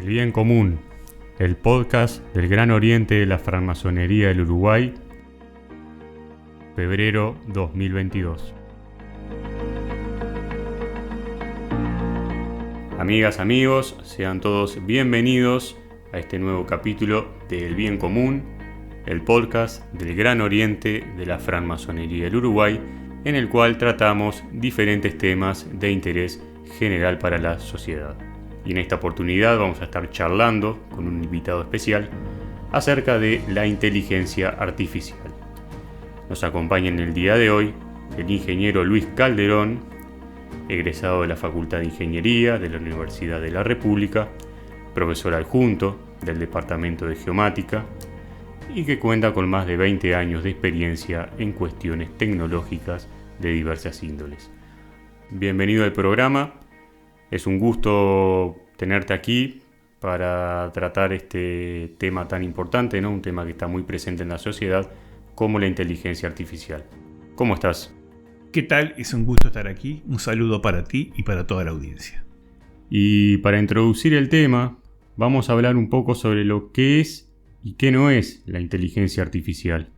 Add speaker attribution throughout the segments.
Speaker 1: El Bien Común, el podcast del Gran Oriente de la Francmasonería del Uruguay, febrero 2022. Amigas, amigos, sean todos bienvenidos a este nuevo capítulo de El Bien Común, el podcast del Gran Oriente de la Francmasonería del Uruguay, en el cual tratamos diferentes temas de interés general para la sociedad. Y en esta oportunidad vamos a estar charlando con un invitado especial acerca de la inteligencia artificial. Nos acompaña en el día de hoy el ingeniero Luis Calderón, egresado de la Facultad de Ingeniería de la Universidad de la República, profesor adjunto del Departamento de Geomática y que cuenta con más de 20 años de experiencia en cuestiones tecnológicas de diversas índoles. Bienvenido al programa. Es un gusto tenerte aquí para tratar este tema tan importante, ¿no? Un tema que está muy presente en la sociedad, como la inteligencia artificial. ¿Cómo estás?
Speaker 2: ¿Qué tal? Es un gusto estar aquí. Un saludo para ti y para toda la audiencia.
Speaker 1: Y para introducir el tema, vamos a hablar un poco sobre lo que es y qué no es la inteligencia artificial.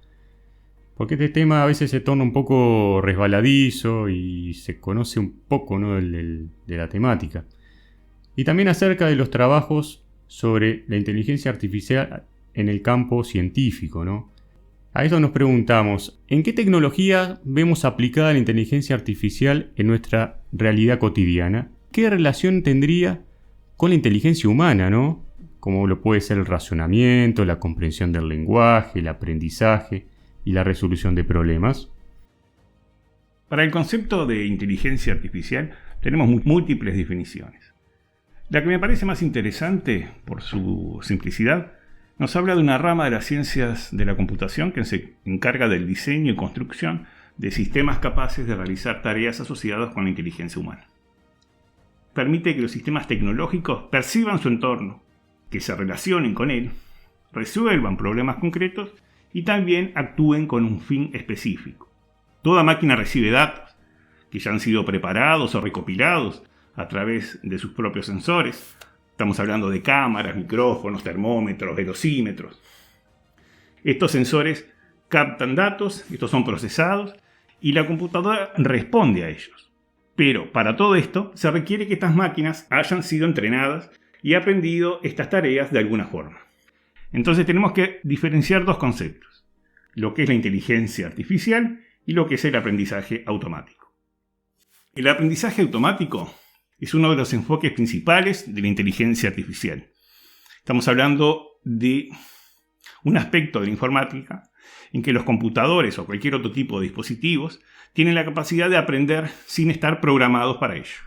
Speaker 1: Porque este tema a veces se torna un poco resbaladizo y se conoce un poco, ¿no?, de la temática. Y también acerca de los trabajos sobre la inteligencia artificial en el campo científico, ¿no? A eso nos preguntamos, ¿en qué tecnología vemos aplicada la inteligencia artificial en nuestra realidad cotidiana? ¿Qué relación tendría con la inteligencia humana, ¿no? Como lo puede ser el razonamiento, la comprensión del lenguaje, el aprendizaje y la resolución de problemas.
Speaker 2: Para el concepto de inteligencia artificial tenemos múltiples definiciones. La que me parece más interesante, por su simplicidad, nos habla de una rama de las ciencias de la computación que se encarga del diseño y construcción de sistemas capaces de realizar tareas asociadas con la inteligencia humana. Permite que los sistemas tecnológicos perciban su entorno, que se relacionen con él, resuelvan problemas concretos y también actúen con un fin específico. Toda máquina recibe datos que ya han sido preparados o recopilados a través de sus propios sensores. Estamos hablando de cámaras, micrófonos, termómetros, velocímetros. Estos sensores captan datos, estos son procesados y la computadora responde a ellos. Pero para todo esto se requiere que estas máquinas hayan sido entrenadas y aprendido estas tareas de alguna forma. Entonces tenemos que diferenciar dos conceptos, lo que es la inteligencia artificial y lo que es el aprendizaje automático. El aprendizaje automático es uno de los enfoques principales de la inteligencia artificial. Estamos hablando de un aspecto de la informática en que los computadores o cualquier otro tipo de dispositivos tienen la capacidad de aprender sin estar programados para ello.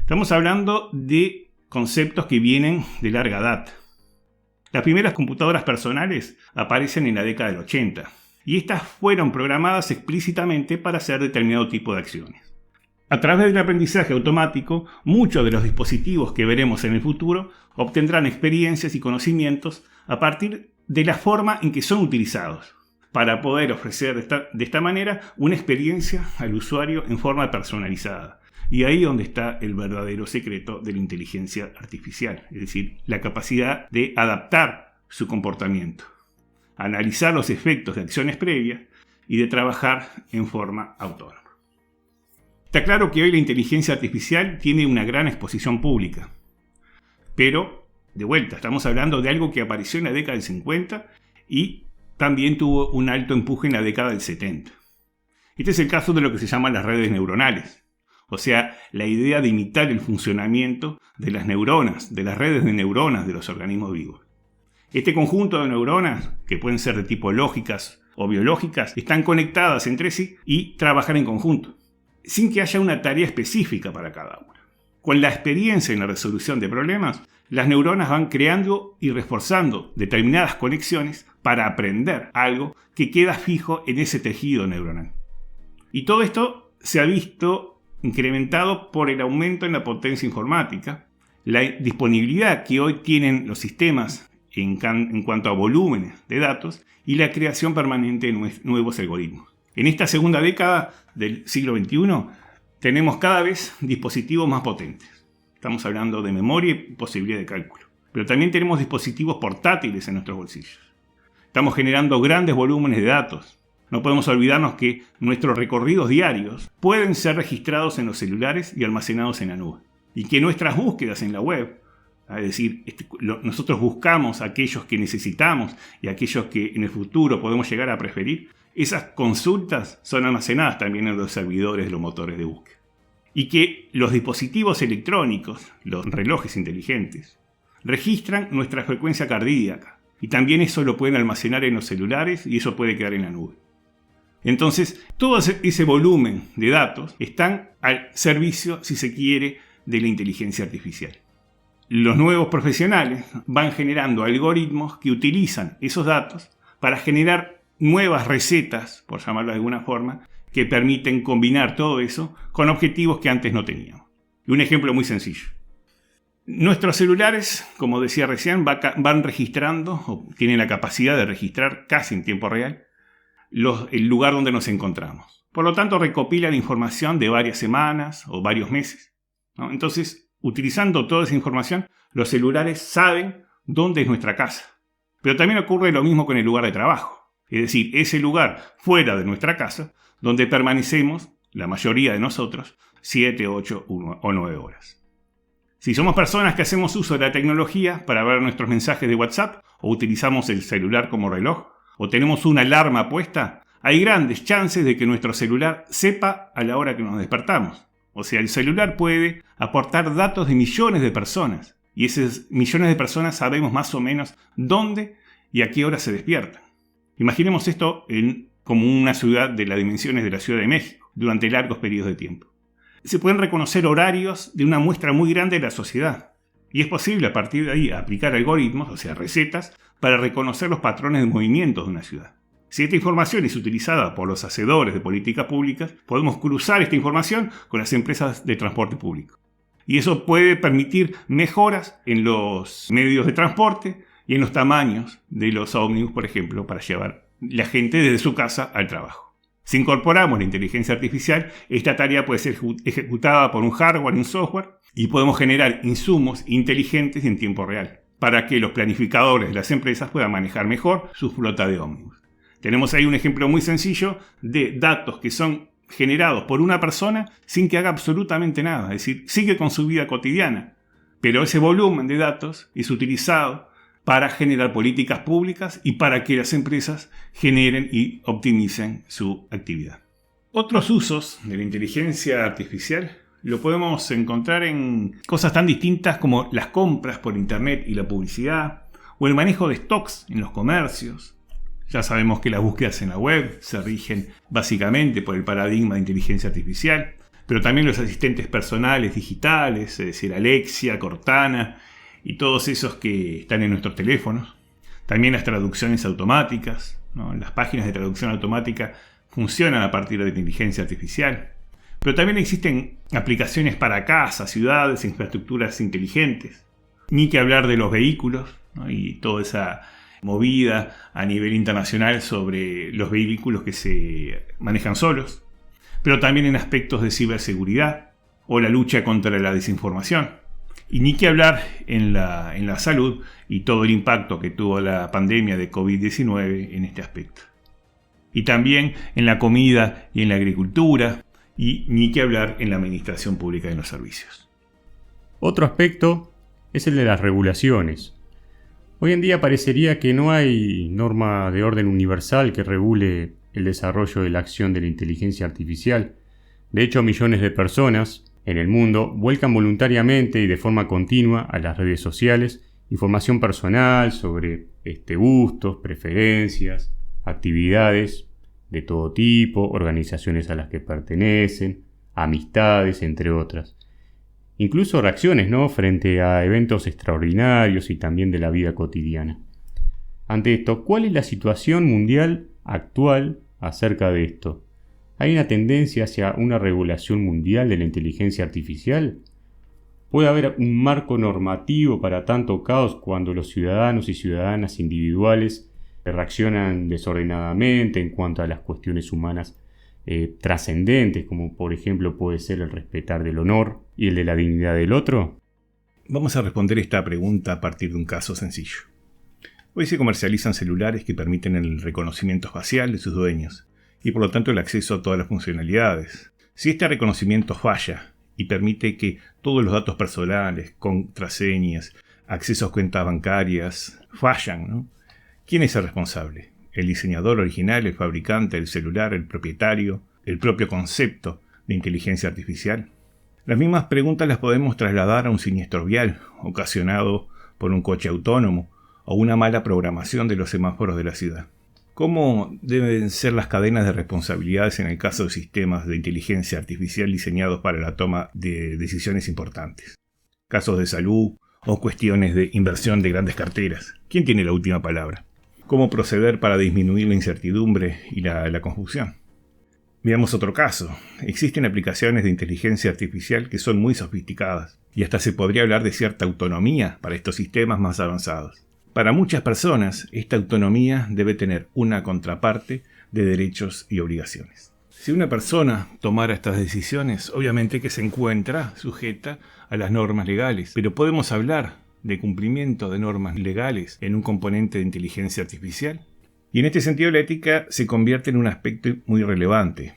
Speaker 2: Estamos hablando de conceptos que vienen de larga data. Las primeras computadoras personales aparecen en la década del 80 y estas fueron programadas explícitamente para hacer determinado tipo de acciones. A través del aprendizaje automático, muchos de los dispositivos que veremos en el futuro obtendrán experiencias y conocimientos a partir de la forma en que son utilizados, para poder ofrecer de esta manera una experiencia al usuario en forma personalizada. Y ahí donde está el verdadero secreto de la inteligencia artificial, es decir, la capacidad de adaptar su comportamiento, analizar los efectos de acciones previas y de trabajar en forma autónoma. Está claro que hoy la inteligencia artificial tiene una gran exposición pública, pero, de vuelta, estamos hablando de algo que apareció en la década del 50 y también tuvo un alto empuje en la década del 70. Este es el caso de lo que se llaman las redes neuronales. O sea, la idea de imitar el funcionamiento de las neuronas, de las redes de neuronas de los organismos vivos. Este conjunto de neuronas, que pueden ser de tipo lógicas o biológicas, están conectadas entre sí y trabajan en conjunto, sin que haya una tarea específica para cada una. Con la experiencia en la resolución de problemas, las neuronas van creando y reforzando determinadas conexiones para aprender algo que queda fijo en ese tejido neuronal. Y todo esto se ha visto incrementado por el aumento en la potencia informática, la disponibilidad que hoy tienen los sistemas en cuanto a volúmenes de datos y la creación permanente de nuevos algoritmos. En esta segunda década del siglo XXI tenemos cada vez dispositivos más potentes. Estamos hablando de memoria y posibilidad de cálculo. pero también tenemos dispositivos portátiles en nuestros bolsillos. Estamos generando grandes volúmenes de datos. No podemos olvidarnos que nuestros recorridos diarios pueden ser registrados en los celulares y almacenados en la nube. Y que nuestras búsquedas en la web, es decir, nosotros buscamos aquellos que necesitamos y aquellos que en el futuro podemos llegar a preferir, esas consultas son almacenadas también en los servidores de los motores de búsqueda. Y que los dispositivos electrónicos, los relojes inteligentes, registran nuestra frecuencia cardíaca. Y también eso lo pueden almacenar en los celulares y eso puede quedar en la nube. Entonces, todo ese volumen de datos están al servicio, si se quiere, de la inteligencia artificial. Los nuevos profesionales van generando algoritmos que utilizan esos datos para generar nuevas recetas, por llamarlo de alguna forma, que permiten combinar todo eso con objetivos que antes no teníamos. Y un ejemplo muy sencillo. Nuestros celulares, como decía recién, van registrando, o tienen la capacidad de registrar casi en tiempo real, el lugar donde nos encontramos. Por lo tanto, recopilan información de varias semanas o varios meses, ¿no? Entonces, utilizando toda esa información, los celulares saben dónde es nuestra casa. Pero también ocurre lo mismo con el lugar de trabajo. Es decir, ese lugar fuera de nuestra casa, donde permanecemos, la mayoría de nosotros, 7, 8 o 9 horas. Si somos personas que hacemos uso de la tecnología para ver nuestros mensajes de WhatsApp, o utilizamos el celular como reloj, o tenemos una alarma puesta, hay grandes chances de que nuestro celular sepa a la hora que nos despertamos. O sea, el celular puede aportar datos de millones de personas, y esos millones de personas sabemos más o menos dónde y a qué hora se despiertan. Imaginemos esto como una ciudad de las dimensiones de la Ciudad de México, durante largos periodos de tiempo. Se pueden reconocer horarios de una muestra muy grande de la sociedad. Y es posible a partir de ahí aplicar algoritmos, o sea, recetas, para reconocer los patrones de movimientos de una ciudad. Si esta información es utilizada por los hacedores de políticas públicas, podemos cruzar esta información con las empresas de transporte público. Y eso puede permitir mejoras en los medios de transporte y en los tamaños de los ómnibus, por ejemplo, para llevar la gente desde su casa al trabajo. Si incorporamos la inteligencia artificial, esta tarea puede ser ejecutada por un hardware y un software y podemos generar insumos inteligentes en tiempo real para que los planificadores de las empresas puedan manejar mejor su flota de ómnibus. Tenemos ahí un ejemplo muy sencillo de datos que son generados por una persona sin que haga absolutamente nada, es decir, sigue con su vida cotidiana, pero ese volumen de datos es utilizado para generar políticas públicas y para que las empresas generen y optimicen su actividad. Otros usos de la inteligencia artificial lo podemos encontrar en cosas tan distintas como las compras por internet y la publicidad, o el manejo de stocks en los comercios. Ya sabemos que las búsquedas en la web se rigen básicamente por el paradigma de inteligencia artificial, pero también los asistentes personales digitales, es decir, Alexia, Cortana, y todos esos que están en nuestros teléfonos. También las traducciones automáticas, ¿no? Las páginas de traducción automática funcionan a partir de la inteligencia artificial. Pero también existen aplicaciones para casas, ciudades, infraestructuras inteligentes. Ni que hablar de los vehículos, ¿no? Y toda esa movida a nivel internacional sobre los vehículos que se manejan solos. Pero también en aspectos de ciberseguridad o la lucha contra la desinformación. Y ni que hablar en la salud y todo el impacto que tuvo la pandemia de COVID-19 en este aspecto. Y también en la comida y en la agricultura, y ni que hablar en la administración pública de los servicios.
Speaker 1: Otro aspecto es el de las regulaciones. Hoy en día parecería que no hay norma de orden universal que regule el desarrollo de la acción de la inteligencia artificial. De hecho, millones de personas en el mundo vuelcan voluntariamente y de forma continua a las redes sociales información personal sobre gustos, preferencias, actividades de todo tipo, organizaciones a las que pertenecen, amistades, entre otras. Incluso reacciones, ¿no?, frente a eventos extraordinarios y también de la vida cotidiana. Ante esto, ¿cuál es la situación mundial actual acerca de esto? ¿Hay una tendencia hacia una regulación mundial de la inteligencia artificial? ¿Puede haber un marco normativo para tanto caos cuando los ciudadanos y ciudadanas individuales reaccionan desordenadamente en cuanto a las cuestiones humanas trascendentes, como por ejemplo puede ser el respetar del honor y el de la dignidad del otro?
Speaker 2: Vamos a responder esta pregunta a partir de un caso sencillo. Hoy se comercializan celulares que permiten el reconocimiento facial de sus dueños y por lo tanto el acceso a todas las funcionalidades. Si este reconocimiento falla y permite que todos los datos personales, contraseñas, accesos a cuentas bancarias fallan, ¿no? ¿Quién es el responsable? ¿El diseñador original, el fabricante del celular, el propietario, el propio concepto de inteligencia artificial? Las mismas preguntas las podemos trasladar a un siniestro vial ocasionado por un coche autónomo o una mala programación de los semáforos de la ciudad. ¿Cómo deben ser las cadenas de responsabilidades en el caso de sistemas de inteligencia artificial diseñados para la toma de decisiones importantes? Casos de salud o cuestiones de inversión de grandes carteras. ¿Quién tiene la última palabra? ¿Cómo proceder para disminuir la incertidumbre y la confusión? Veamos otro caso. Existen aplicaciones de inteligencia artificial que son muy sofisticadas y hasta se podría hablar de cierta autonomía para estos sistemas más avanzados. Para muchas personas, esta autonomía debe tener una contraparte de derechos y obligaciones. Si una persona tomara estas decisiones, obviamente que se encuentra sujeta a las normas legales, pero podemos hablar de cumplimiento de normas legales en un componente de inteligencia artificial. Y en este sentido la ética se convierte en un aspecto muy relevante.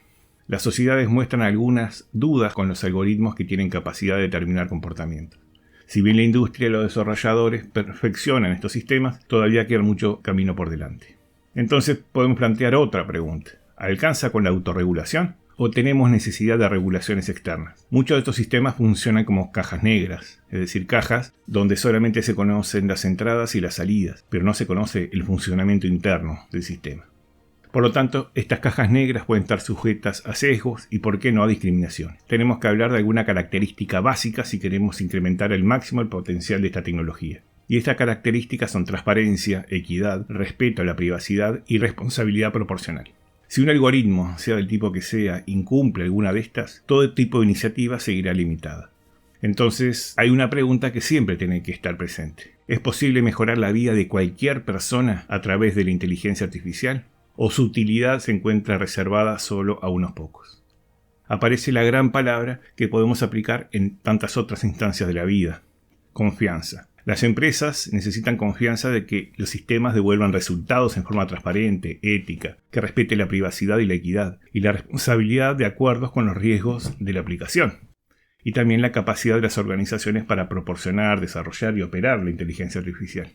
Speaker 2: Las sociedades muestran algunas dudas con los algoritmos que tienen capacidad de determinar comportamientos. Si bien la industria y los desarrolladores perfeccionan estos sistemas, todavía queda mucho camino por delante. Entonces podemos plantear otra pregunta. ¿Alcanza con la autorregulación? ¿O tenemos necesidad de regulaciones externas? Muchos de estos sistemas funcionan como cajas negras, es decir, cajas donde solamente se conocen las entradas y las salidas, pero no se conoce el funcionamiento interno del sistema. Por lo tanto, estas cajas negras pueden estar sujetas a sesgos y, por qué no, a discriminación. Tenemos que hablar de alguna característica básica si queremos incrementar al máximo el potencial de esta tecnología. Y estas características son transparencia, equidad, respeto a la privacidad y responsabilidad proporcional. Si un algoritmo, sea del tipo que sea, incumple alguna de estas, todo tipo de iniciativa seguirá limitada. Entonces, hay una pregunta que siempre tiene que estar presente. ¿Es posible mejorar la vida de cualquier persona a través de la inteligencia artificial? ¿O su utilidad se encuentra reservada solo a unos pocos? Aparece la gran palabra que podemos aplicar en tantas otras instancias de la vida: confianza. Las empresas necesitan confianza de que los sistemas devuelvan resultados en forma transparente, ética, que respete la privacidad y la equidad, y la responsabilidad de acuerdo con los riesgos de la aplicación. Y también la capacidad de las organizaciones para proporcionar, desarrollar y operar la inteligencia artificial.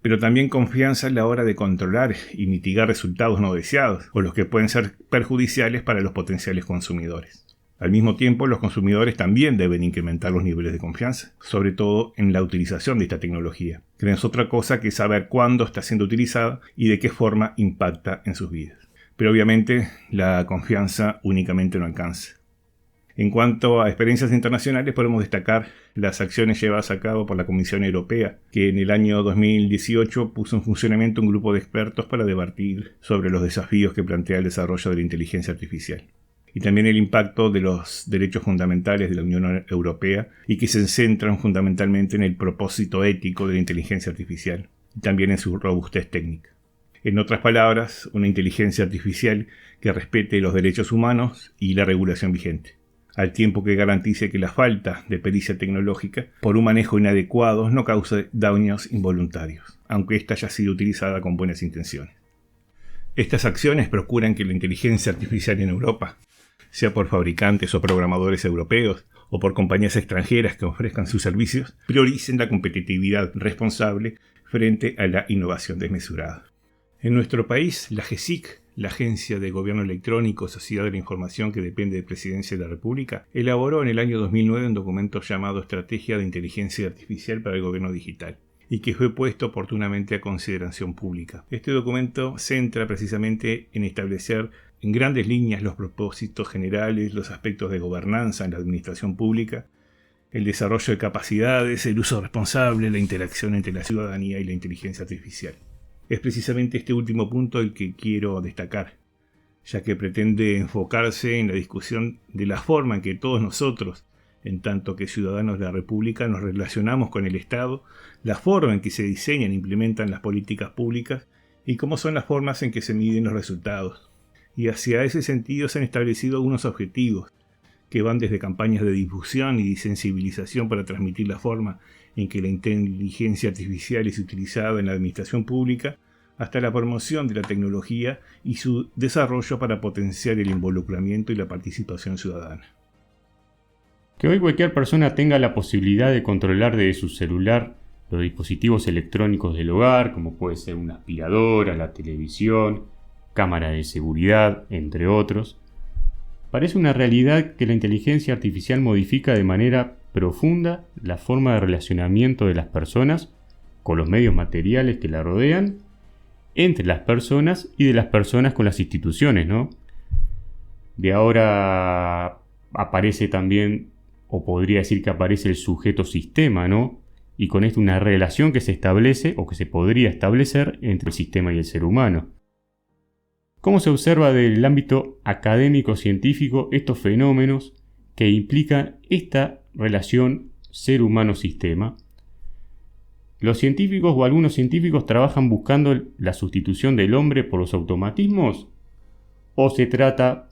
Speaker 2: Pero también confianza a la hora de controlar y mitigar resultados no deseados, o los que pueden ser perjudiciales para los potenciales consumidores. Al mismo tiempo, los consumidores también deben incrementar los niveles de confianza, sobre todo en la utilización de esta tecnología, que no es otra cosa que saber cuándo está siendo utilizada y de qué forma impacta en sus vidas. Pero obviamente la confianza únicamente no alcanza. En cuanto a experiencias internacionales, podemos destacar las acciones llevadas a cabo por la Comisión Europea, que en el año 2018 puso en funcionamiento un grupo de expertos para debatir sobre los desafíos que plantea el desarrollo de la inteligencia artificial. Y también el impacto de los derechos fundamentales de la Unión Europea y que se centran fundamentalmente en el propósito ético de la inteligencia artificial y también en su robustez técnica. En otras palabras, una inteligencia artificial que respete los derechos humanos y la regulación vigente, al tiempo que garantice que la falta de pericia tecnológica por un manejo inadecuado no cause daños involuntarios, aunque ésta haya sido utilizada con buenas intenciones. Estas acciones procuran que la inteligencia artificial en Europa, sea por fabricantes o programadores europeos o por compañías extranjeras que ofrezcan sus servicios, prioricen la competitividad responsable frente a la innovación desmesurada. En nuestro país, la GESIC, la Agencia de Gobierno Electrónico, Sociedad de la Información que depende de Presidencia de la República, elaboró en el año 2009 un documento llamado Estrategia de Inteligencia Artificial para el Gobierno Digital, y que fue puesto oportunamente a consideración pública. Este documento centra precisamente en establecer en grandes líneas los propósitos generales, los aspectos de gobernanza en la administración pública, el desarrollo de capacidades, el uso responsable, la interacción entre la ciudadanía y la inteligencia artificial. Es precisamente este último punto el que quiero destacar, ya que pretende enfocarse en la discusión de la forma en que todos nosotros, en tanto que ciudadanos de la República, nos relacionamos con el Estado, la forma en que se diseñan e implementan las políticas públicas y cómo son las formas en que se miden los resultados. Y hacia ese sentido se han establecido algunos objetivos que van desde campañas de difusión y sensibilización para transmitir la forma en que la inteligencia artificial es utilizada en la administración pública, hasta la promoción de la tecnología y su desarrollo para potenciar el involucramiento y la participación ciudadana.
Speaker 1: Que hoy cualquier persona tenga la posibilidad de controlar desde su celular los dispositivos electrónicos del hogar, como puede ser una aspiradora, la televisión, cámara de seguridad, entre otros, parece una realidad que la inteligencia artificial modifica de manera profunda la forma de relacionamiento de las personas con los medios materiales que la rodean, entre las personas y de las personas con las instituciones, ¿no? De ahora aparece también, o podría decir que aparece el sujeto sistema, ¿no? Y con esto una relación que se establece o que se podría establecer entre el sistema y el ser humano. ¿Cómo se observa desde el ámbito académico-científico estos fenómenos que implican esta relación ser humano-sistema? ¿Los científicos o algunos científicos trabajan buscando la sustitución del hombre por los automatismos? ¿O se trata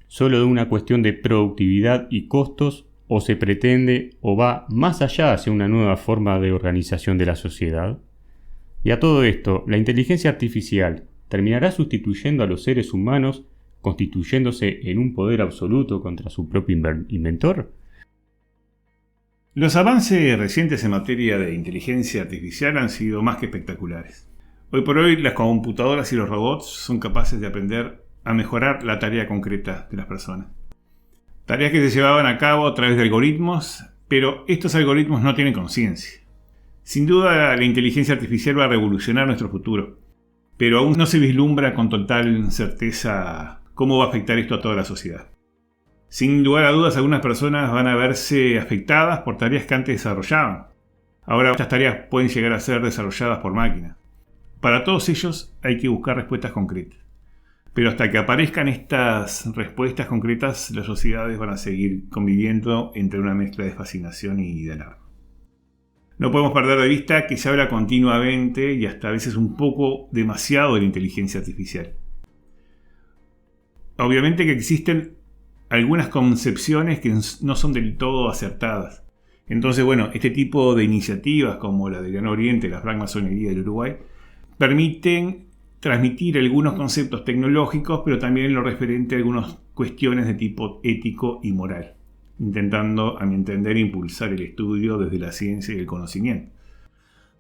Speaker 1: solo de una cuestión de productividad y costos? ¿O se pretende o va más allá hacia una nueva forma de organización de la sociedad? Y a todo esto, ¿la inteligencia artificial terminará sustituyendo a los seres humanos, constituyéndose en un poder absoluto contra su propio inventor?
Speaker 2: Los avances recientes en materia de inteligencia artificial han sido más que espectaculares. Hoy por hoy las computadoras y los robots son capaces de aprender a mejorar la tarea concreta de las personas. Tareas que se llevaban a cabo a través de algoritmos, pero estos algoritmos no tienen conciencia. Sin duda la inteligencia artificial va a revolucionar nuestro futuro, pero aún no se vislumbra con total certeza cómo va a afectar esto a toda la sociedad. Sin lugar a dudas, algunas personas van a verse afectadas por tareas que antes desarrollaban. Ahora estas tareas pueden llegar a ser desarrolladas por máquinas. Para todos ellos hay que buscar respuestas concretas. Pero hasta que aparezcan estas respuestas concretas, las sociedades van a seguir conviviendo entre una mezcla de fascinación y de alarma. No podemos perder de vista que se habla continuamente y hasta a veces un poco demasiado de la inteligencia artificial. Obviamente que existen algunas concepciones que no son del todo acertadas. Entonces, este tipo de iniciativas como la del Gran Oriente, la francmasonería del Uruguay, permiten transmitir algunos conceptos tecnológicos, pero también en lo referente a algunas cuestiones de tipo ético y moral, intentando, a mi entender, impulsar el estudio desde la ciencia y el conocimiento.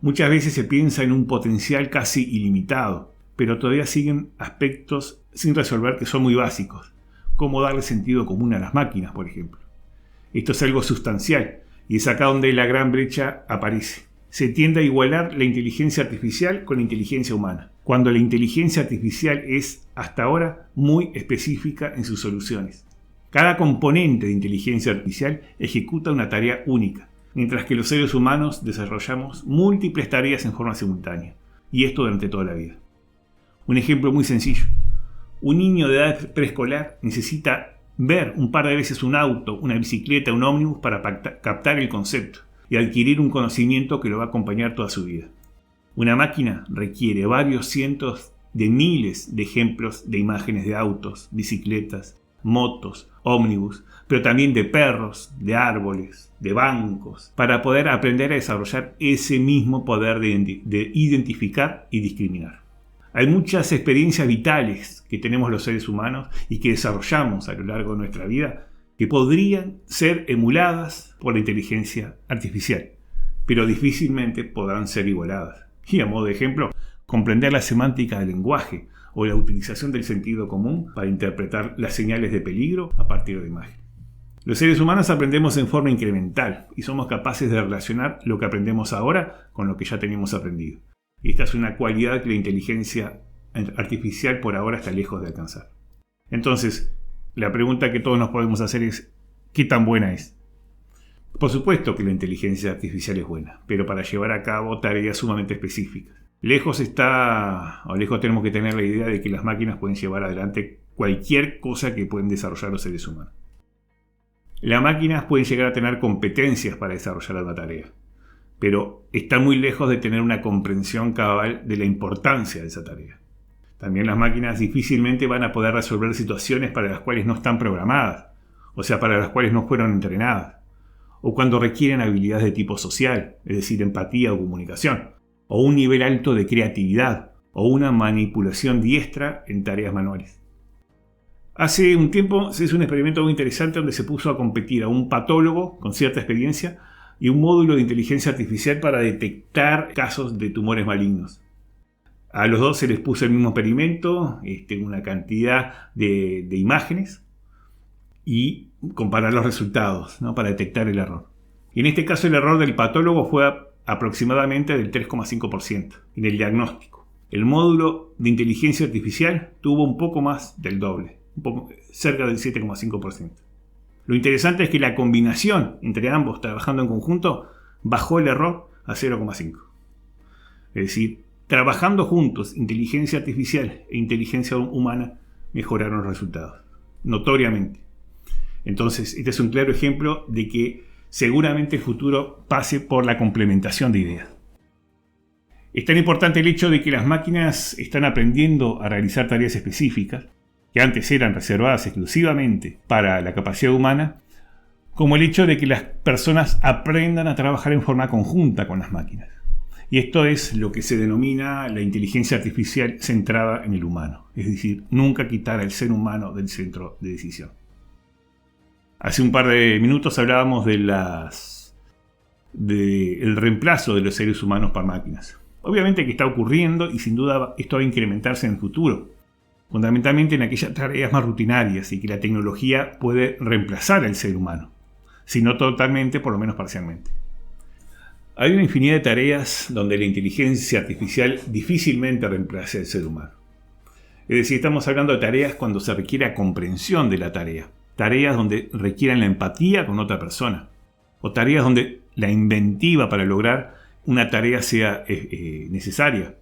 Speaker 2: Muchas veces se piensa en un potencial casi ilimitado, pero todavía siguen aspectos sin resolver que son muy básicos, como darle sentido común a las máquinas, por ejemplo. Esto es algo sustancial, y es acá donde la gran brecha aparece. Se tiende a igualar la inteligencia artificial con la inteligencia humana, cuando la inteligencia artificial es, hasta ahora, muy específica en sus soluciones. Cada componente de inteligencia artificial ejecuta una tarea única, mientras que los seres humanos desarrollamos múltiples tareas en forma simultánea, y esto durante toda la vida. Un ejemplo muy sencillo. Un niño de edad preescolar necesita ver un par de veces un auto, una bicicleta, un ómnibus para captar el concepto y adquirir un conocimiento que lo va a acompañar toda su vida. Una máquina requiere varios cientos de miles de ejemplos de imágenes de autos, bicicletas, motos, ómnibus, pero también de perros, de árboles, de bancos, para poder aprender a desarrollar ese mismo poder de identificar y discriminar. Hay muchas experiencias vitales que tenemos los seres humanos y que desarrollamos a lo largo de nuestra vida que podrían ser emuladas por la inteligencia artificial, pero difícilmente podrán ser igualadas. Y a modo de ejemplo, comprender la semántica del lenguaje o la utilización del sentido común para interpretar las señales de peligro a partir de imágenes. Los seres humanos aprendemos en forma incremental y somos capaces de relacionar lo que aprendemos ahora con lo que ya teníamos aprendido. Y esta es una cualidad que la inteligencia artificial por ahora está lejos de alcanzar. Entonces, la pregunta que todos nos podemos hacer es, ¿qué tan buena es? Por supuesto que la inteligencia artificial es buena, pero para llevar a cabo tareas sumamente específicas. Lejos tenemos que tener la idea de que las máquinas pueden llevar adelante cualquier cosa que pueden desarrollar los seres humanos. Las máquinas pueden llegar a tener competencias para desarrollar una tarea, pero están muy lejos de tener una comprensión cabal de la importancia de esa tarea. También las máquinas difícilmente van a poder resolver situaciones para las cuales no están programadas, o sea, para las cuales no fueron entrenadas, o cuando requieren habilidades de tipo social, es decir, empatía o comunicación, o un nivel alto de creatividad, o una manipulación diestra en tareas manuales. Hace un tiempo se hizo un experimento muy interesante donde se puso a competir a un patólogo con cierta experiencia y un módulo de inteligencia artificial para detectar casos de tumores malignos. A los dos se les puso el mismo experimento, una cantidad de imágenes y comparar los resultados, ¿no?, para detectar el error. Y en este caso el error del patólogo fue aproximadamente del 3,5% en el diagnóstico. El módulo de inteligencia artificial tuvo un poco más del doble, cerca del 7,5%. Lo interesante es que la combinación entre ambos trabajando en conjunto bajó el error a 0,5%. Es decir, trabajando juntos, inteligencia artificial e inteligencia humana mejoraron los resultados, notoriamente. Entonces, este es un claro ejemplo de que seguramente el futuro pase por la complementación de ideas. Es tan importante el hecho de que las máquinas están aprendiendo a realizar tareas específicas, que antes eran reservadas exclusivamente para la capacidad humana, como el hecho de que las personas aprendan a trabajar en forma conjunta con las máquinas. Y esto es lo que se denomina la inteligencia artificial centrada en el humano, es decir, nunca quitar al ser humano del centro de decisión. Hace un par de minutos hablábamos del reemplazo de los seres humanos por máquinas. Obviamente que está ocurriendo y sin duda esto va a incrementarse en el futuro, fundamentalmente en aquellas tareas más rutinarias y que la tecnología puede reemplazar al ser humano, si no totalmente, por lo menos parcialmente. Hay una infinidad de tareas donde la inteligencia artificial difícilmente reemplace al ser humano. Es decir, estamos hablando de tareas cuando se requiere comprensión de la tarea, tareas donde requieran la empatía con otra persona, o tareas donde la inventiva para lograr una tarea sea necesaria,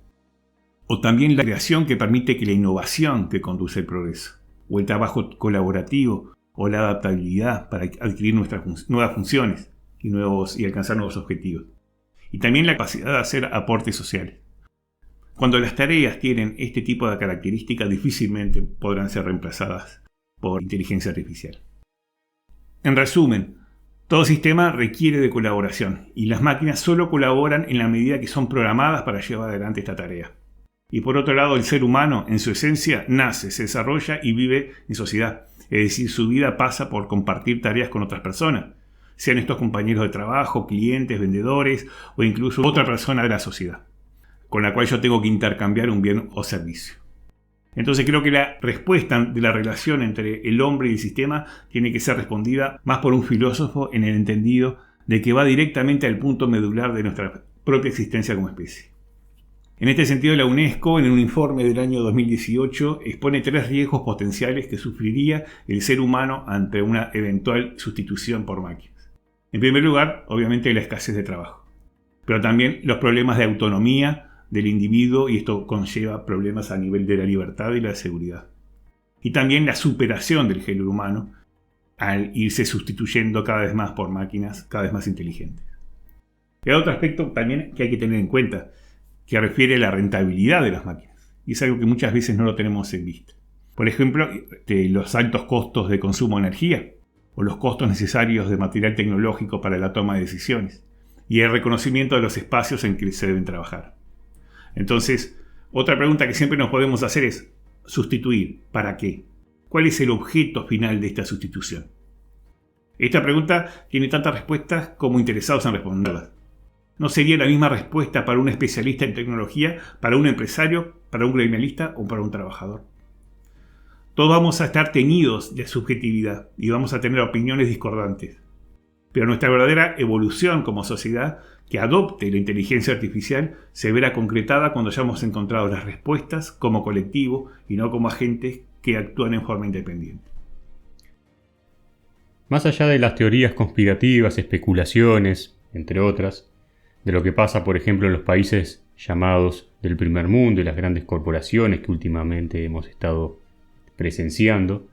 Speaker 2: o también la creación que permite que la innovación que conduce el progreso, o el trabajo colaborativo, o la adaptabilidad para adquirir nuevas funciones y alcanzar nuevos objetivos. Y también la capacidad de hacer aportes sociales. Cuando las tareas tienen este tipo de características, difícilmente podrán ser reemplazadas por inteligencia artificial. En resumen, todo sistema requiere de colaboración y las máquinas solo colaboran en la medida que son programadas para llevar adelante esta tarea. Y por otro lado, el ser humano, en su esencia, nace, se desarrolla y vive en sociedad. Es decir, su vida pasa por compartir tareas con otras personas, sean estos compañeros de trabajo, clientes, vendedores o incluso otra persona de la sociedad, con la cual yo tengo que intercambiar un bien o servicio. Entonces creo que la respuesta de la relación entre el hombre y el sistema tiene que ser respondida más por un filósofo en el entendido de que va directamente al punto medular de nuestra propia existencia como especie. En este sentido, la UNESCO, en un informe del año 2018, expone 3 riesgos potenciales que sufriría el ser humano ante una eventual sustitución por máquinas. En primer lugar, obviamente, la escasez de trabajo, pero también los problemas de autonomía del individuo, y esto conlleva problemas a nivel de la libertad y la seguridad. Y también la superación del género humano al irse sustituyendo cada vez más por máquinas cada vez más inteligentes. Y hay otro aspecto también que hay que tener en cuenta, que refiere a la rentabilidad de las máquinas, y es algo que muchas veces no lo tenemos en vista. Por ejemplo, los altos costos de consumo de energía, o los costos necesarios de material tecnológico para la toma de decisiones, y el reconocimiento de los espacios en que se deben trabajar. Entonces, otra pregunta que siempre nos podemos hacer es, ¿sustituir para qué? ¿Cuál es el objeto final de esta sustitución? Esta pregunta tiene tantas respuestas como interesados en responderlas. ¿No sería la misma respuesta para un especialista en tecnología, para un empresario, para un gremialista o para un trabajador? Todos vamos a estar teñidos de subjetividad y vamos a tener opiniones discordantes. Pero nuestra verdadera evolución como sociedad que adopte la inteligencia artificial se verá concretada cuando hayamos encontrado las respuestas como colectivo y no como agentes que actúan en forma independiente.
Speaker 1: Más allá de las teorías conspirativas, especulaciones, entre otras, de lo que pasa, por ejemplo, en los países llamados del primer mundo y las grandes corporaciones que últimamente hemos estado presenciando,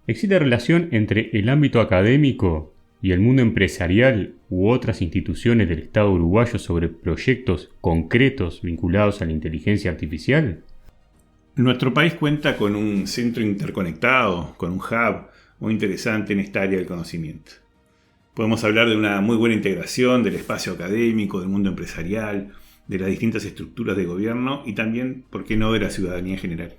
Speaker 1: ¿existe relación entre el ámbito académico y el mundo empresarial u otras instituciones del Estado uruguayo sobre proyectos concretos vinculados a la inteligencia artificial?
Speaker 2: Nuestro país cuenta con un centro interconectado, con un hub, muy interesante en esta área del conocimiento. Podemos hablar de una muy buena integración del espacio académico, del mundo empresarial, de las distintas estructuras de gobierno y también, ¿por qué no?, de la ciudadanía en general.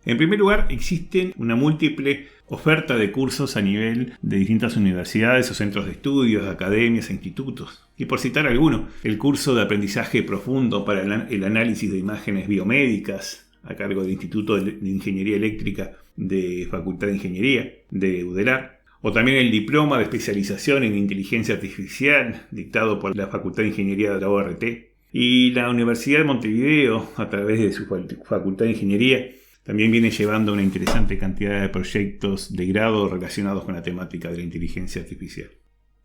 Speaker 2: En primer lugar, existen una múltiple oferta de cursos a nivel de distintas universidades o centros de estudios, academias e institutos. Y por citar alguno, el curso de aprendizaje profundo para el análisis de imágenes biomédicas a cargo del Instituto de Ingeniería Eléctrica de Facultad de Ingeniería de UDELAR, o también el diploma de especialización en inteligencia artificial dictado por la Facultad de Ingeniería de la ORT, y la Universidad de Montevideo, a través de su Facultad de Ingeniería, también viene llevando una interesante cantidad de proyectos de grado relacionados con la temática de la inteligencia artificial.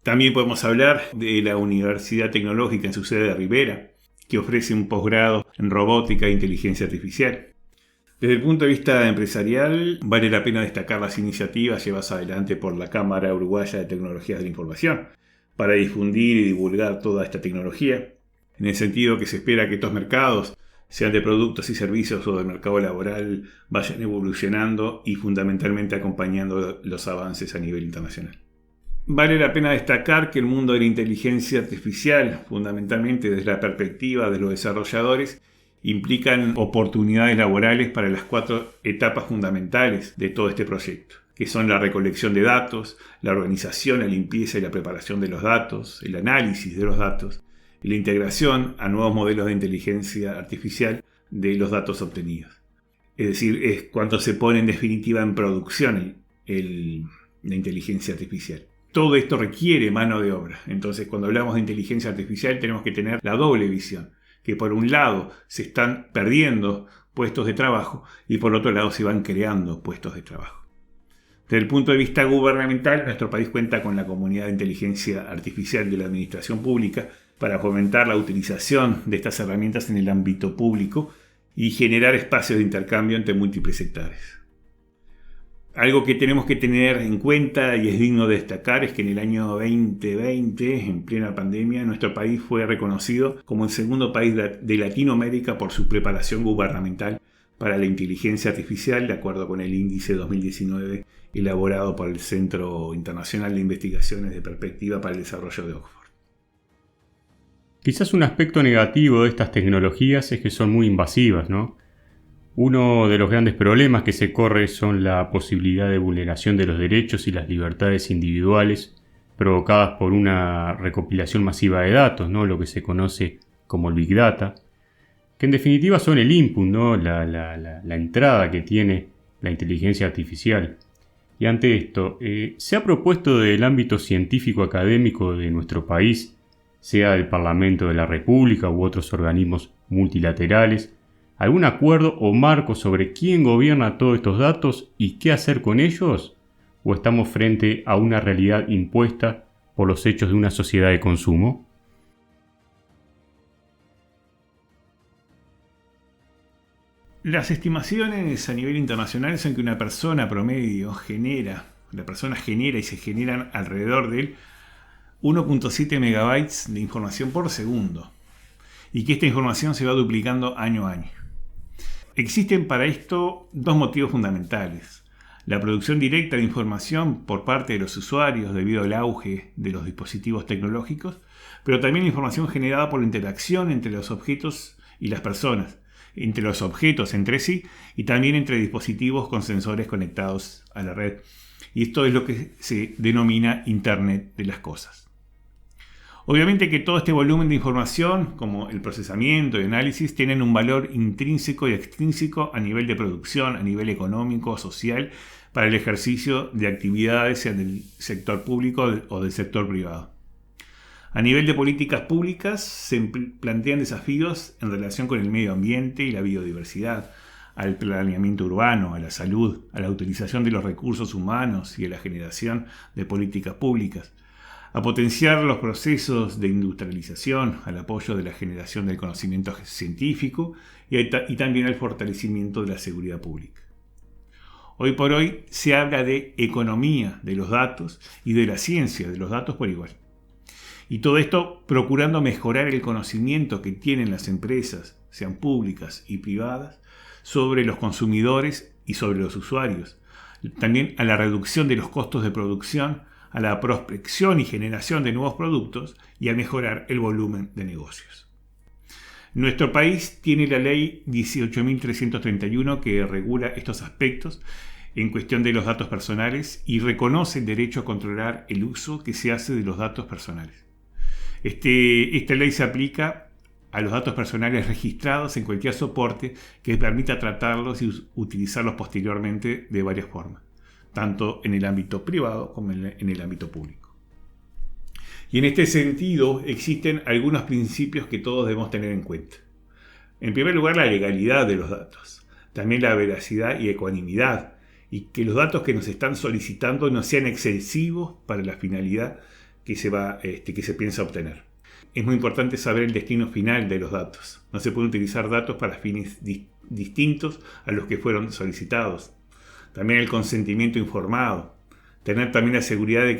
Speaker 2: También podemos hablar de la Universidad Tecnológica en su sede de Rivera, que ofrece un posgrado en robótica e inteligencia artificial. Desde el punto de vista empresarial, vale la pena destacar las iniciativas llevadas adelante por la Cámara Uruguaya de Tecnologías de la Información para difundir y divulgar toda esta tecnología, en el sentido que se espera que estos mercados, sean de productos y servicios o del mercado laboral, vayan evolucionando y fundamentalmente acompañando los avances a nivel internacional. Vale la pena destacar que el mundo de la inteligencia artificial, fundamentalmente desde la perspectiva de los desarrolladores, implican oportunidades laborales para las 4 etapas fundamentales de todo este proyecto, que son la recolección de datos, la organización, la limpieza y la preparación de los datos, el análisis de los datos, y la integración a nuevos modelos de inteligencia artificial de los datos obtenidos. Es decir, es cuando se pone en definitiva en producción la inteligencia artificial. Todo esto requiere mano de obra. Entonces, cuando hablamos de inteligencia artificial tenemos que tener la doble visión, que por un lado se están perdiendo puestos de trabajo y por otro lado se van creando puestos de trabajo. Desde el punto de vista gubernamental, nuestro país cuenta con la Comunidad de Inteligencia Artificial de la Administración Pública para fomentar la utilización de estas herramientas en el ámbito público y generar espacios de intercambio entre múltiples sectores. Algo que tenemos que tener en cuenta y es digno de destacar es que en el año 2020, en plena pandemia, nuestro país fue reconocido como el segundo país de Latinoamérica por su preparación gubernamental para la inteligencia artificial, de acuerdo con el índice 2019 elaborado por el Centro Internacional de Investigaciones de Perspectiva para el Desarrollo de Oxford.
Speaker 1: Quizás un aspecto negativo de estas tecnologías es que son muy invasivas, ¿no? Uno de los grandes problemas que se corre son la posibilidad de vulneración de los derechos y las libertades individuales provocadas por una recopilación masiva de datos, ¿no? Lo que se conoce como el Big Data, que en definitiva son el input, ¿no? la entrada que tiene la inteligencia artificial. Y ante esto, se ha propuesto desde el ámbito científico académico de nuestro país, sea del Parlamento de la República u otros organismos multilaterales, algún acuerdo o marco sobre quién gobierna todos estos datos y qué hacer con ellos, o estamos frente a una realidad impuesta por los hechos de una sociedad de consumo.
Speaker 2: Las estimaciones a nivel internacional son que una persona promedio genera y se generan alrededor de 1.7 megabytes de información por segundo, y que esta información se va duplicando año a año. Existen para esto 2 motivos fundamentales: la producción directa de información por parte de los usuarios debido al auge de los dispositivos tecnológicos, pero también la información generada por la interacción entre los objetos y las personas, entre los objetos entre sí y también entre dispositivos con sensores conectados a la red. Y esto es lo que se denomina Internet de las cosas. Obviamente que todo este volumen de información, como el procesamiento y análisis, tienen un valor intrínseco y extrínseco a nivel de producción, a nivel económico, social, para el ejercicio de actividades, sea del sector público o del sector privado. A nivel de políticas públicas se plantean desafíos en relación con el medio ambiente y la biodiversidad, al planeamiento urbano, a la salud, a la utilización de los recursos humanos y a la generación de políticas públicas, a potenciar los procesos de industrialización, al apoyo de la generación del conocimiento científico y también al fortalecimiento de la seguridad pública. Hoy por hoy se habla de economía de los datos y de la ciencia de los datos por igual. Y todo esto procurando mejorar el conocimiento que tienen las empresas, sean públicas y privadas, sobre los consumidores y sobre los usuarios, también a la reducción de los costos de producción, a la prospección y generación de nuevos productos y a mejorar el volumen de negocios. Nuestro país tiene la ley 18.331 que regula estos aspectos en cuestión de los datos personales y reconoce el derecho a controlar el uso que se hace de los datos personales. Esta ley se aplica a los datos personales registrados en cualquier soporte que permita tratarlos y utilizarlos posteriormente de varias formas, tanto en el ámbito privado como en el ámbito público. Y en este sentido existen algunos principios que todos debemos tener en cuenta. En primer lugar, la legalidad de los datos, también la veracidad y ecuanimidad, y que los datos que nos están solicitando no sean excesivos para la finalidad que se piensa obtener. Es muy importante saber el destino final de los datos. No se pueden utilizar datos para fines distintos a los que fueron solicitados. También el consentimiento informado. Tener también la seguridad de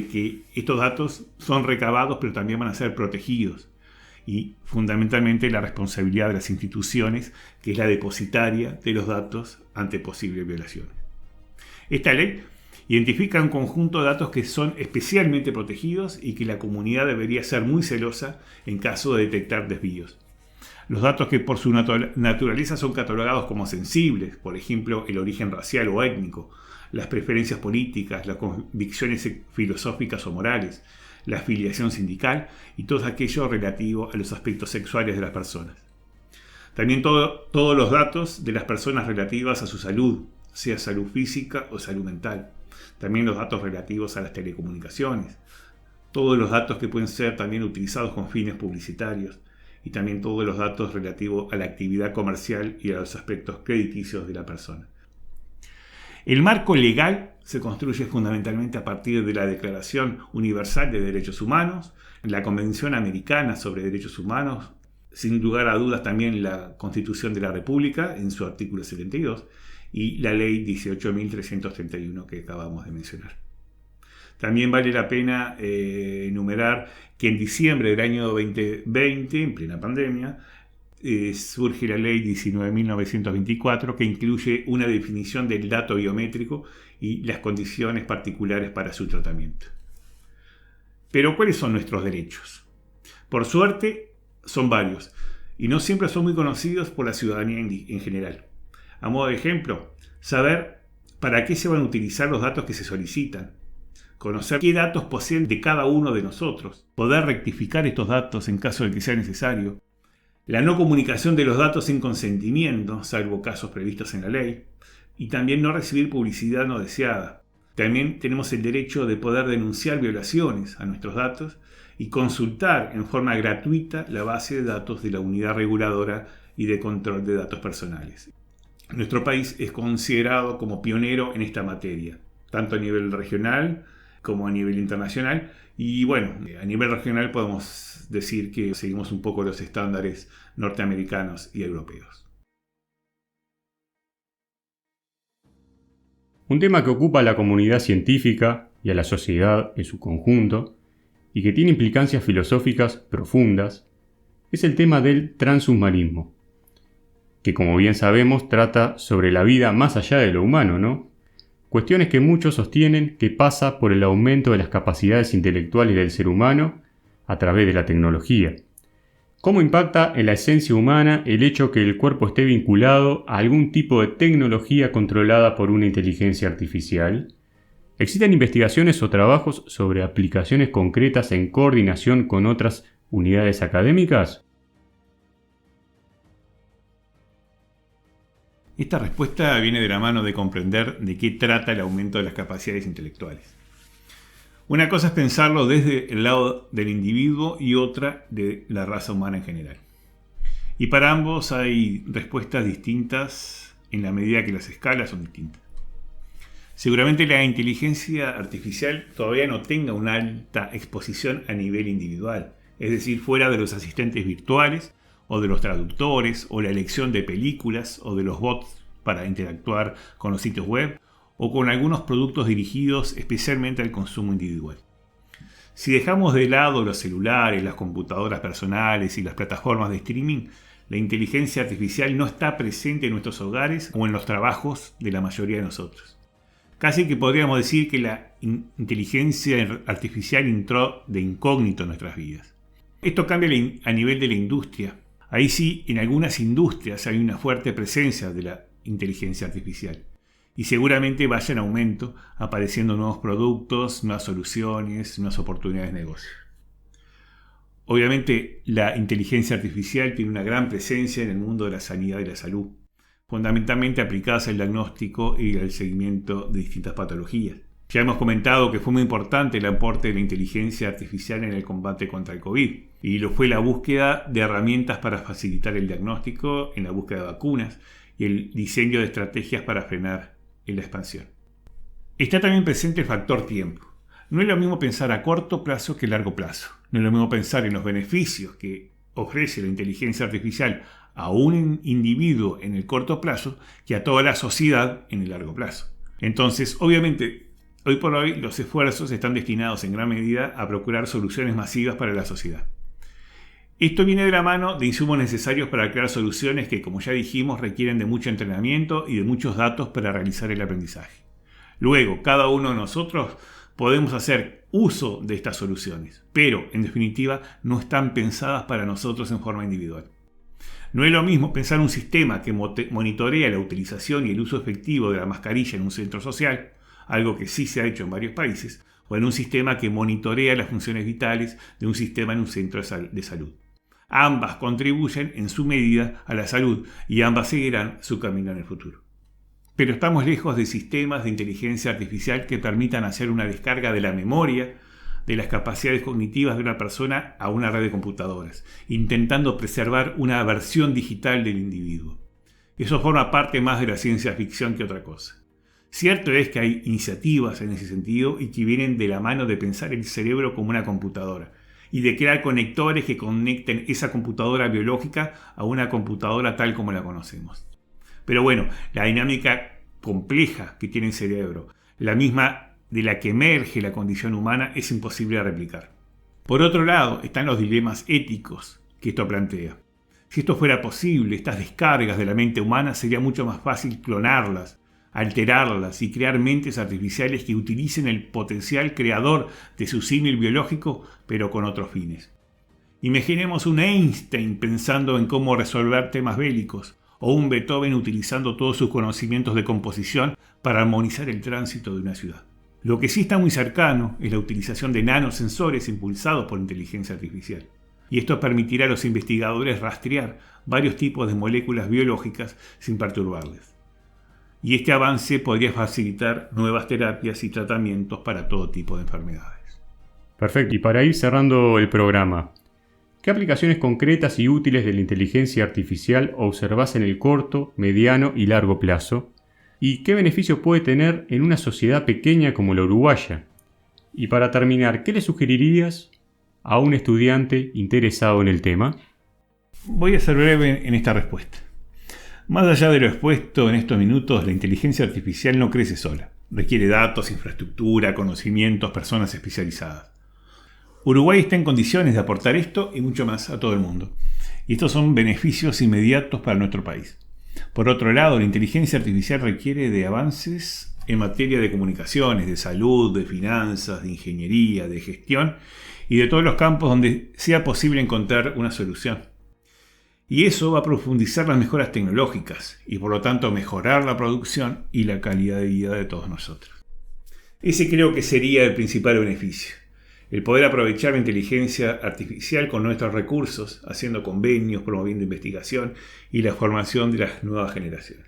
Speaker 2: que estos datos son recabados, pero también van a ser protegidos. Y fundamentalmente la responsabilidad de las instituciones, que es la depositaria de los datos ante posibles violaciones. Esta ley identifica un conjunto de datos que son especialmente protegidos y que la comunidad debería ser muy celosa en caso de detectar desvíos. Los datos que por su naturaleza son catalogados como sensibles, por ejemplo, el origen racial o étnico, las preferencias políticas, las convicciones filosóficas o morales, la afiliación sindical y todo aquello relativo a los aspectos sexuales de las personas. También todos los datos de las personas relativas a su salud, sea salud física o salud mental. También los datos relativos a las telecomunicaciones. Todos los datos que pueden ser también utilizados con fines publicitarios. Y también todos los datos relativos a la actividad comercial y a los aspectos crediticios de la persona. El marco legal se construye fundamentalmente a partir de la Declaración Universal de Derechos Humanos, la Convención Americana sobre Derechos Humanos, sin lugar a dudas también la Constitución de la República en su artículo 72 y la Ley 18.331 que acabamos de mencionar. También vale la pena enumerar que en diciembre del año 2020, en plena pandemia, surge la Ley 19.924 que incluye una definición del dato biométrico y las condiciones particulares para su tratamiento. Pero ¿cuáles son nuestros derechos? Por suerte, son varios y no siempre son muy conocidos por la ciudadanía en general. A modo de ejemplo, saber para qué se van a utilizar los datos que se solicitan, conocer qué datos poseen de cada uno de nosotros, poder rectificar estos datos en caso de que sea necesario, la no comunicación de los datos sin consentimiento, salvo casos previstos en la ley, y también no recibir publicidad no deseada. También tenemos el derecho de poder denunciar violaciones a nuestros datos y consultar en forma gratuita la base de datos de la Unidad Reguladora y de Control de Datos Personales. Nuestro país es considerado como pionero en esta materia, tanto a nivel regional como a nivel internacional. Y bueno, a nivel regional podemos decir que seguimos un poco los estándares norteamericanos y europeos.
Speaker 1: Un tema que ocupa a la comunidad científica y a la sociedad en su conjunto, y que tiene implicancias filosóficas profundas, es el tema del transhumanismo, que como bien sabemos trata sobre la vida más allá de lo humano, ¿no? Cuestiones que muchos sostienen que pasa por el aumento de las capacidades intelectuales del ser humano a través de la tecnología. ¿Cómo impacta en la esencia humana el hecho que el cuerpo esté vinculado a algún tipo de tecnología controlada por una inteligencia artificial? ¿Existen investigaciones o trabajos sobre aplicaciones concretas en coordinación con otras unidades académicas?
Speaker 2: Esta respuesta viene de la mano de comprender de qué trata el aumento de las capacidades intelectuales. Una cosa es pensarlo desde el lado del individuo y otra de la raza humana en general. Y para ambos hay respuestas distintas en la medida que las escalas son distintas. Seguramente la inteligencia artificial todavía no tenga una alta exposición a nivel individual, es decir, fuera de los asistentes virtuales o de los traductores o la elección de películas o de los bots para interactuar con los sitios web o con algunos productos dirigidos especialmente al consumo individual. Si dejamos de lado los celulares, las computadoras personales y las plataformas de streaming, la inteligencia artificial no está presente en nuestros hogares o en los trabajos de la mayoría de nosotros. Casi que podríamos decir que la inteligencia artificial entró de incógnito en nuestras vidas. Esto cambia a nivel de la industria. Ahí sí, en algunas industrias hay una fuerte presencia de la inteligencia artificial. Y seguramente vaya en aumento, apareciendo nuevos productos, nuevas soluciones, nuevas oportunidades de negocio. Obviamente, la inteligencia artificial tiene una gran presencia en el mundo de la sanidad y la salud, fundamentalmente aplicadas al diagnóstico y al seguimiento de distintas patologías. Ya hemos comentado que fue muy importante el aporte de la inteligencia artificial en el combate contra el COVID, y lo fue la búsqueda de herramientas para facilitar el diagnóstico, en la búsqueda de vacunas y el diseño de estrategias para frenar la expansión. Está también presente el factor tiempo. No es lo mismo pensar a corto plazo que a largo plazo. No es lo mismo pensar en los beneficios que ofrece la inteligencia artificial a un individuo en el corto plazo que a toda la sociedad en el largo plazo. Entonces, obviamente, hoy por hoy los esfuerzos están destinados en gran medida a procurar soluciones masivas para la sociedad. Esto viene de la mano de insumos necesarios para crear soluciones que, como ya dijimos, requieren de mucho entrenamiento y de muchos datos para realizar el aprendizaje. Luego, cada uno de nosotros podemos hacer uso de estas soluciones, pero, en definitiva, no están pensadas para nosotros en forma individual. No es lo mismo pensar un sistema que monitorea la utilización y el uso efectivo de la mascarilla en un centro social, algo que sí se ha hecho en varios países, o en un sistema que monitorea las funciones vitales de un sistema en un centro de salud. Ambas contribuyen en su medida a la salud y ambas seguirán su camino en el futuro. Pero estamos lejos de sistemas de inteligencia artificial que permitan hacer una descarga de la memoria, de las capacidades cognitivas de una persona a una red de computadoras, intentando preservar una versión digital del individuo. Eso forma parte más de la ciencia ficción que otra cosa. Cierto es que hay iniciativas en ese sentido y que vienen de la mano de pensar el cerebro como una computadora y de crear conectores que conecten esa computadora biológica a una computadora tal como la conocemos. Pero bueno, la dinámica compleja que tiene el cerebro, la misma de la que emerge la condición humana, es imposible de replicar. Por otro lado, están los dilemas éticos que esto plantea. Si esto fuera posible, estas descargas de la mente humana, sería mucho más fácil clonarlas, alterarlas y crear mentes artificiales que utilicen el potencial creador de su símil biológico, pero con otros fines. Imaginemos un Einstein pensando en cómo resolver temas bélicos, o un Beethoven utilizando todos sus conocimientos de composición para armonizar el tránsito de una ciudad. Lo que sí está muy cercano es la utilización de nanosensores impulsados por inteligencia artificial. Y esto permitirá a los investigadores rastrear varios tipos de moléculas biológicas sin perturbarles. Y este avance podría facilitar nuevas terapias y tratamientos para todo tipo de enfermedades.
Speaker 1: Perfecto. Y para ir cerrando el programa, ¿qué aplicaciones concretas y útiles de la inteligencia artificial observás en el corto, mediano y largo plazo? ¿Y qué beneficios puede tener en una sociedad pequeña como la uruguaya? Y para terminar, ¿qué le sugerirías a un estudiante interesado en el tema?
Speaker 2: Voy a ser breve en esta respuesta. Más allá de lo expuesto en estos minutos, la inteligencia artificial no crece sola. Requiere datos, infraestructura, conocimientos, personas especializadas. Uruguay está en condiciones de aportar esto y mucho más a todo el mundo. Y estos son beneficios inmediatos para nuestro país. Por otro lado, la inteligencia artificial requiere de avances en materia de comunicaciones, de salud, de finanzas, de ingeniería, de gestión y de todos los campos donde sea posible encontrar una solución. Y eso va a profundizar las mejoras tecnológicas y por lo tanto mejorar la producción y la calidad de vida de todos nosotros. Ese creo que sería el principal beneficio. El poder aprovechar la inteligencia artificial con nuestros recursos, haciendo convenios, promoviendo investigación y la formación de las nuevas generaciones.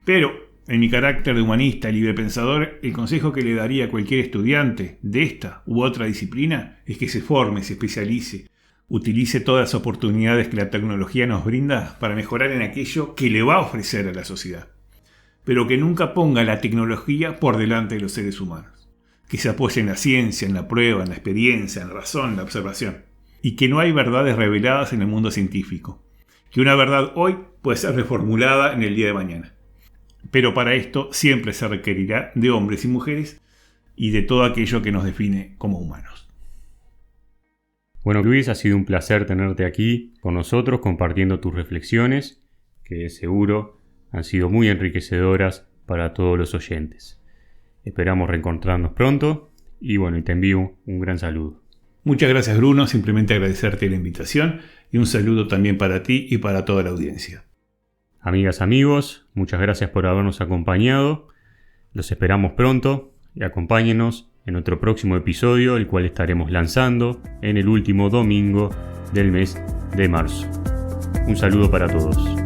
Speaker 2: Pero, en mi carácter de humanista y libre pensador, el consejo que le daría a cualquier estudiante de esta u otra disciplina es que se forme, se especialice, utilice todas las oportunidades que la tecnología nos brinda para mejorar en aquello que le va a ofrecer a la sociedad, pero que nunca ponga la tecnología por delante de los seres humanos, que se apoye en la ciencia, en la prueba, en la experiencia, en la razón, en la observación, y que no hay verdades reveladas en el mundo científico, que una verdad hoy puede ser reformulada en el día de mañana. Pero para esto siempre se requerirá de hombres y mujeres y de todo aquello que nos define como humanos.
Speaker 1: Bueno, Luis, ha sido un placer tenerte aquí con nosotros compartiendo tus reflexiones, que seguro han sido muy enriquecedoras para todos los oyentes. Esperamos reencontrarnos pronto y te envío un gran saludo.
Speaker 2: Muchas gracias, Bruno. Simplemente agradecerte la invitación y un saludo también para ti y para toda la audiencia.
Speaker 1: Amigas, amigos, muchas gracias por habernos acompañado. Los esperamos pronto y acompáñenos en otro próximo episodio, el cual estaremos lanzando en el último domingo del mes de marzo. Un saludo para todos.